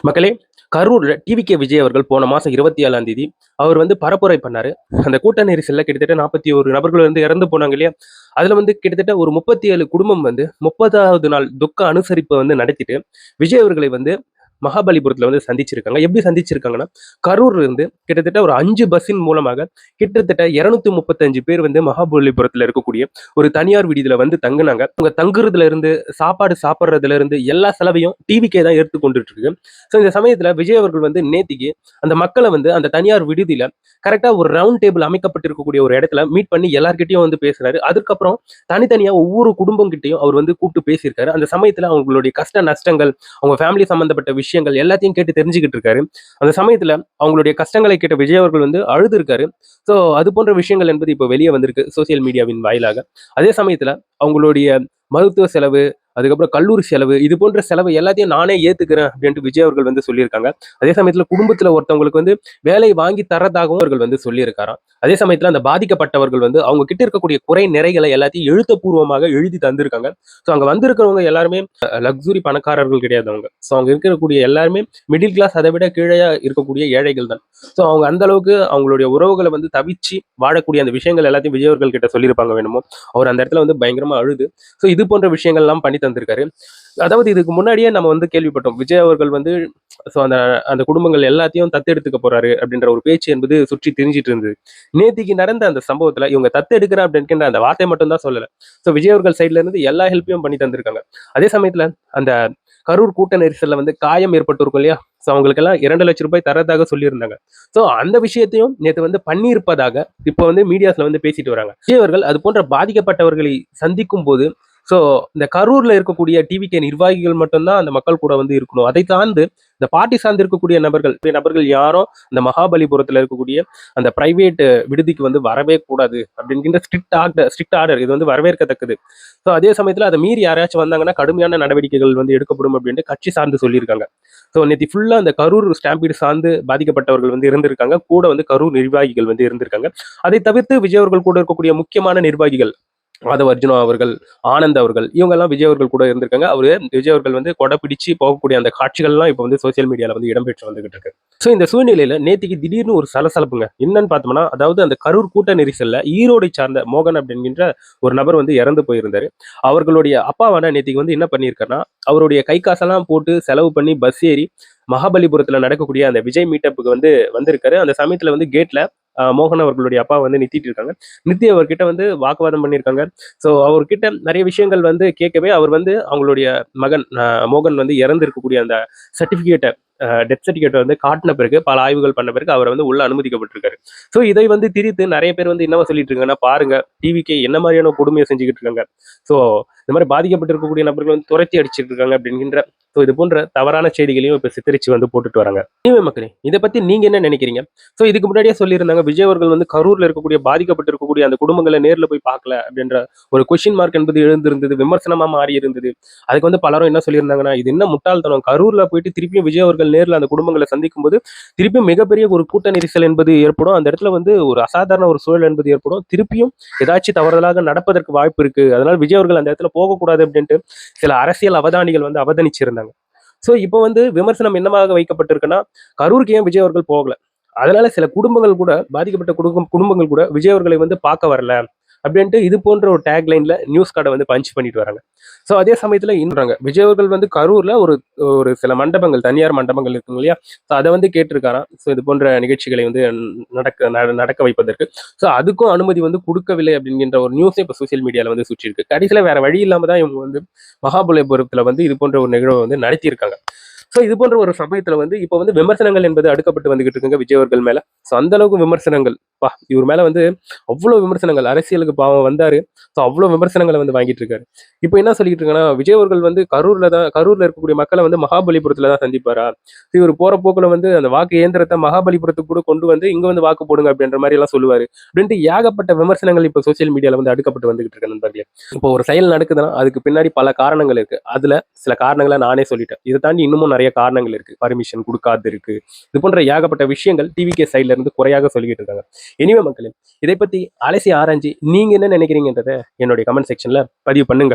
மக்களே, கரூர்ல டிவிகே விஜய் அவர்கள் போன மாசம் 27ஆம் தேதி அவர் வந்து பரப்புரை பண்ணாரு. அந்த கூட்ட நெரிசல்ல கிட்டத்தட்ட 41 நபர்கள் வந்து இறந்து போனாங்க இல்லையா? அதுல வந்து கிட்டத்தட்ட ஒரு 37 குடும்பம் வந்து 30வது நாள் துக்க அனுசரிப்ப வந்து நடத்திட்டு, விஜய் அவர்களை வந்து மகாபலிபுரத்துல வந்து சந்திச்சிருக்காங்க. எப்படி சந்திச்சிருக்காங்கன்னா, கரூர்ல இருந்து கிட்டத்தட்ட ஒரு 5 பஸ்ஸின் மூலமாக கிட்டத்தட்ட 235 பேர் வந்து மகாபலிபுரத்துல இருக்கக்கூடிய ஒரு தனியார் விடுதியில வந்து தங்குனாங்க. அவங்க தங்குறதுல இருந்து, சாப்பாடு சாப்பிடுறதுல இருந்து எல்லா செலவையும் டிவிக்கே தான் எடுத்து கொண்டுட்டு இருக்கு. ஸோ இந்த சமயத்துல விஜய் அவர்கள் வந்து நேத்திக்கு அந்த மக்களை வந்து அந்த தனியார் விடுதியில கரெக்டா ஒரு ரவுண்ட் டேபிள் அமைக்கப்பட்டிருக்கக்கூடிய ஒரு இடத்துல மீட் பண்ணி எல்லார்கிட்டயும் வந்து பேசுறாரு. அதுக்கப்புறம் தனித்தனியா ஒவ்வொரு குடும்பம் கிட்டயும் அவர் வந்து கூப்பிட்டு பேசியிருக்காரு. அந்த சமயத்துல அவங்களுடைய கஷ்ட நஷ்டங்கள், அவங்க ஃபேமிலி சம்பந்தப்பட்ட விஷயங்கள் எல்லாத்தையும் கேட்டு தெரிஞ்சுக்கிட்டு இருக்காரு. அந்த சமயத்துல அவங்களுடைய கஷ்டங்களை கேட்ட விஜய் அவர்கள் வந்து அழுது இருக்காரு. ஸோ அது போன்ற விஷயங்கள் என்பது இப்போ வெளியே வந்திருக்கு சோசியல் மீடியாவின் வாயிலாக. அதே சமயத்துல அவங்களுடைய மருத்துவ செலவு, அதுக்கப்புறம் கல்லூரி செலவு, இது போன்ற செலவு எல்லாத்தையும் நானே ஏத்துக்கிறேன் அப்படின்ட்டு விஜய் அவர்கள் வந்து சொல்லியிருக்காங்க. அதே சமயத்துல குடும்பத்துல ஒருத்தவங்களுக்கு வந்து வேலை வாங்கி தரதாகவும் அவர்கள் வந்து சொல்லியிருக்காராம். அதே சமயத்துல அந்த பாதிக்கப்பட்டவர்கள் வந்து அவங்க கிட்ட இருக்கக்கூடிய குறை நிறைகளை எல்லாத்தையும் எழுத்தப்பூர்வமாக எழுதி தந்திருக்காங்க. ஸோ அங்க வந்திருக்கிறவங்க எல்லாருமே லக்ஸுரி பணக்காரர்கள் கிடையாது அவங்க. ஸோ அங்க இருக்கக்கூடிய எல்லாருமே மிடில் கிளாஸ், அதை விட கீழே இருக்கக்கூடிய ஏழைகள் தான். ஸோ அவங்க அந்த அளவுக்கு அவங்களுடைய உறவுகளை வந்து தவிச்சு வாழக்கூடிய அந்த விஷயங்கள் எல்லாத்தையும் விஜய் அவர்கள் கிட்ட சொல்லியிருப்பாங்க வேணுமோ. அவர் அந்த இடத்துல வந்து பயங்கரமா அழுது ஸோ இது போன்ற விஷயங்கள் எல்லாம் பண்ணி தந்திருக்காரு. அதாவது இதுக்கு முன்னாடியே நம்ம வந்து கேள்விப்பட்டோம். விஜய் அவர்கள் வந்து ஸோ அந்த அந்த குடும்பங்கள் எல்லாத்தையும் தத்தெடுத்துக்க போறாரு அப்படின்ற ஒரு பேச்சு என்பது சுற்றி திரிஞ்சிட்டு இருந்தது. நேத்திக்கு நடந்த அந்த சம்பவத்துல இவங்க தத்தெடுக்கிறேன் அப்படின்ற அந்த வார்த்தை மட்டும் தான் சொல்லல. ஸோ விஜய் அவர்கள் சைட்ல இருந்து எல்லா ஹெல்ப்பையும் பண்ணி தந்திருக்காங்க. அதே சமயத்துல அந்த கரூர் கூட்ட நெரிசல்ல வந்து காயம் ஏற்பட்டிருக்கும் இல்லையா? ஸோ அவங்களுக்கெல்லாம் 2,00,000 தரதாக சொல்லியிருந்தாங்க. ஸோ அந்த விஷயத்தையும் நேற்று வந்து பண்ணியிருப்பதாக இப்போ வந்து மீடியாஸ்ல வந்து பேசிட்டு வராங்க. விஜய் அவர்கள் அது போன்ற பாதிக்கப்பட்டவர்களை சந்திக்கும் போது ஸோ இந்த கரூர்ல இருக்கக்கூடிய டிவிகே நிர்வாகிகள் மட்டும்தான் அந்த மக்கள் கூட வந்து இருக்கணும். அதை சார்ந்து இந்த பார்ட்டி சார்ந்து இருக்கக்கூடிய நபர்கள் யாரும் இந்த மகாபலிபுரத்துல இருக்கக்கூடிய அந்த பிரைவேட் விடுதிக்கு வந்து வரவே கூடாது அப்படிங்கிற ஸ்ட்ரிக்ட் ஆர்டர் இது வந்து வரவேற்கத்தக்கது. ஸோ அதே சமயத்துல அதை மீறி யாராச்சும் வந்தாங்கன்னா கடுமையான நடவடிக்கைகள் வந்து எடுக்கப்படும் அப்படின்ட்டு கட்சி சார்ந்து சொல்லியிருக்காங்க. ஸோ நேற்று ஃபுல்லா அந்த கரூர் ஸ்டாம்பீடு சார்ந்து பாதிக்கப்பட்டவர்கள் வந்து இருந்திருக்காங்க. கூட வந்து கரூர் நிர்வாகிகள் வந்து இருந்திருக்காங்க. அதை தவிர்த்து விஜய் அவர்கள் கூட இருக்கக்கூடிய முக்கியமான நிர்வாகிகள் மாதவ அர்ஜுனா அவர்கள், ஆனந்த் அவர்கள், இவங்க எல்லாம் விஜய் அவர்கள் கூட இருந்திருக்காங்க. அவரு விஜய் அவர்கள் வந்து கொடை பிடிச்சு போகக்கூடிய அந்த காட்சிகள்லாம் இப்போ வந்து சோசியல் மீடியால வந்து இடம்பெற்று வந்துகிட்டு இருக்கு. ஸோ இந்த சூழ்நிலையில நேத்திக்கு திடீர்னு ஒரு சலசலப்புங்க. என்னன்னு பார்த்தோம்னா, அதாவது அந்த கரூர் கூட்ட நெரிசல்ல ஈரோடை சார்ந்த மோகன் அப்படிங்கிற ஒரு நபர் வந்து இறந்து போயிருந்தாரு. அவர்களுடைய அப்பாவான நேத்திக்கு வந்து என்ன பண்ணியிருக்காருன்னா, அவருடைய கை காசெல்லாம் போட்டு செலவு பண்ணி பஸ் ஏறி மகாபலிபுரத்துல நடக்கக்கூடிய அந்த விஜய் மீட்டப்புக்கு வந்து வந்திருக்காரு. அந்த சமயத்துல வந்து கேட்ல மோகன் அவர்களுடைய அப்பா வந்து நிறுத்திட்டு இருக்காங்க. நிறுத்தி அவர்கிட்ட வந்து வாக்குவாதம் பண்ணியிருக்காங்க. ஸோ அவர்கிட்ட நிறைய விஷயங்கள் வந்து கேட்கவே அவர் வந்து அவங்களுடைய மகன் மோகன் வந்து இறந்து இருக்கக்கூடிய அந்த சர்டிபிகேட்டை டெத் சர்டிபிகேட் வந்து காட்டின பிறகு பல ஆய்வுகள் பண்ண பிறகு அவர் வந்து உள்ள அனுமதிக்கப்பட்டிருக்காரு. ஸோ இதை வந்து திரித்து நிறைய பேர் வந்து என்னவா சொல்லிட்டு இருக்காங்கன்னா, பாருங்க டிவிக்கு என்ன மாதிரியான கொடுமையை செஞ்சுக்கிட்டு இருக்காங்க. ஸோ இந்த மாதிரி பாதிக்கப்பட்டிருக்கக்கூடிய நபர்கள் வந்து துரத்தி அடிச்சிட்டு இருக்காங்க அப்படிங்கிற ஸோ இது போன்ற தவறான செய்திகளையும் இப்போ சித்தரிச்சு வந்து போட்டுட்டு வராங்க. இனிமே மக்களே, இதை பத்தி நீங்க என்ன நினைக்கிறீங்க? ஸோ இதுக்கு முன்னாடியே சொல்லியிருந்தாங்க விஜய் அவர்கள் வந்து கரூர்ல இருக்கக்கூடிய பாதிக்கப்பட்டிருக்கக்கூடிய அந்த குடும்பங்களை நேர்ல போய் பார்க்கல அப்படின்ற ஒரு கொஸ்டின் மார்க் என்பது எழுந்திருந்தது, விமர்சனமா மாறி இருந்தது. அதுக்கு வந்து பலரும் என்ன சொல்லியிருந்தாங்கன்னா, இது என்ன முட்டாள்தனம், கரூர்ல போயிட்டு திருப்பியும் விஜய் அவர்கள் நேர்ல அந்த குடும்பங்களை சந்திக்கும் போது திருப்பியும் மிகப்பெரிய ஒரு கூட்ட நெரிசல் என்பது ஏற்படும். அந்த இடத்துல வந்து ஒரு அசாதாரண ஒரு சூழல் என்பது ஏற்படும். திருப்பியும் ஏதாச்சும் தவறுதலாக நடப்பதற்கு வாய்ப்பு இருக்கு. அதனால விஜய் அவர்கள் அந்த இடத்துல போகக்கூடாது அப்படின்ட்டு சில அரசியல் அவதானிகள் வந்து அவதானிச்சிருந்தாங்க. சோ இப்போ வந்து விமர்சனம் என்னமாக வைக்கப்பட்டிருக்குன்னா, கரூருக்கு ஏன் விஜய் அவர்கள் போகல? அதனால சில குடும்பங்கள் கூட பாதிக்கப்பட்ட குடும்பங்கள் கூட விஜய் அவர்களை வந்து பார்க்க வரல அப்படின்ட்டு இது போன்ற ஒரு டேக் லைன்ல நியூஸ் கார்டை வந்து பஞ்ச் பண்ணிட்டு வராங்க. ஸோ அதே சமயத்துல இன்னுறாங்க விஜய் அவர்கள் வந்து கரூர்ல ஒரு ஒரு சில மண்டபங்கள், தனியார் மண்டபங்கள் இருக்குங்க இல்லையா? ஸோ அதை வந்து கேட்டிருக்காராம். ஸோ இது போன்ற நிகழ்ச்சிகளை வந்து நடக்க வைப்பதற்கு. ஸோ அதுக்கும் அனுமதி வந்து கொடுக்கவில்லை அப்படிங்கிற ஒரு நியூஸே இப்போ சோசியல் மீடியால வந்து சுற்றி இருக்கு. கடைசியில வேற வழி இல்லாம தான் இவங்க வந்து மகாபலிபுரத்துல வந்து இது போன்ற ஒரு நிகழ்வை வந்து நடத்தியிருக்காங்க. ஸோ இது போன்ற ஒரு சமயத்துல வந்து இப்போ வந்து விமர்சனங்கள் என்பது அடுக்கப்பட்டு வந்துகிட்டு இருக்குங்க விஜய் அவர்கள் மேல. ஸோ அந்த அளவுக்கு விமர்சனங்கள் இவர் மேல வந்து அவ்வளவு விமர்சனங்கள், அரசியலுக்கு பாவம் வந்தாரு. ஸோ அவ்வளவு விமர்சனங்களை வந்து வாங்கிட்டு இருக்காரு. இப்போ என்ன சொல்லிட்டு இருக்காங்கன்னா, விஜய் அவர்கள் வந்து கரூர்ல இருக்கக்கூடிய மக்களை வந்து மகாபலிபுரத்துல தான் சந்திப்பாரா? இவர் போற போக்குல வந்து அந்த வாக்கு இயந்திரத்தை மகாபலிபுரத்துக்கு கூட கொண்டு வந்து இங்க வந்து வாக்கு போடுங்க அப்படின்ற மாதிரி எல்லாம் சொல்லுவாரு அப்படின்ட்டு ஏகப்பட்ட விமர்சனங்கள் இப்போ சோசியல் மீடியால வந்து அடுக்கப்பட்டு வந்துகிட்டு இருக்கு நண்பர்களே. இப்போ ஒரு செயல் நடக்குதுன்னா அதுக்கு பின்னாடி பல காரணங்கள் இருக்கு. அதுல சில காரணங்களை நானே சொல்லிட்டேன். இதை தாண்டி இன்னமும் நிறைய காரணங்கள் இருக்கு. பர்மிஷன் கொடுக்காது இருக்கு. இது போன்ற ஏகப்பட்ட விஷயங்கள் டிவிகே சைட்ல இருந்து குறையாக சொல்லிக்கிட்டு இருக்காங்க. இனிமே மக்களே, இதை பத்தி அலசி ஆராய்ஞ்சு நீங்க என்ன நினைக்கிறீங்கன்றத என்னுடைய கமெண்ட் செக்ஷன்ல பதிவு பண்ணுங்க.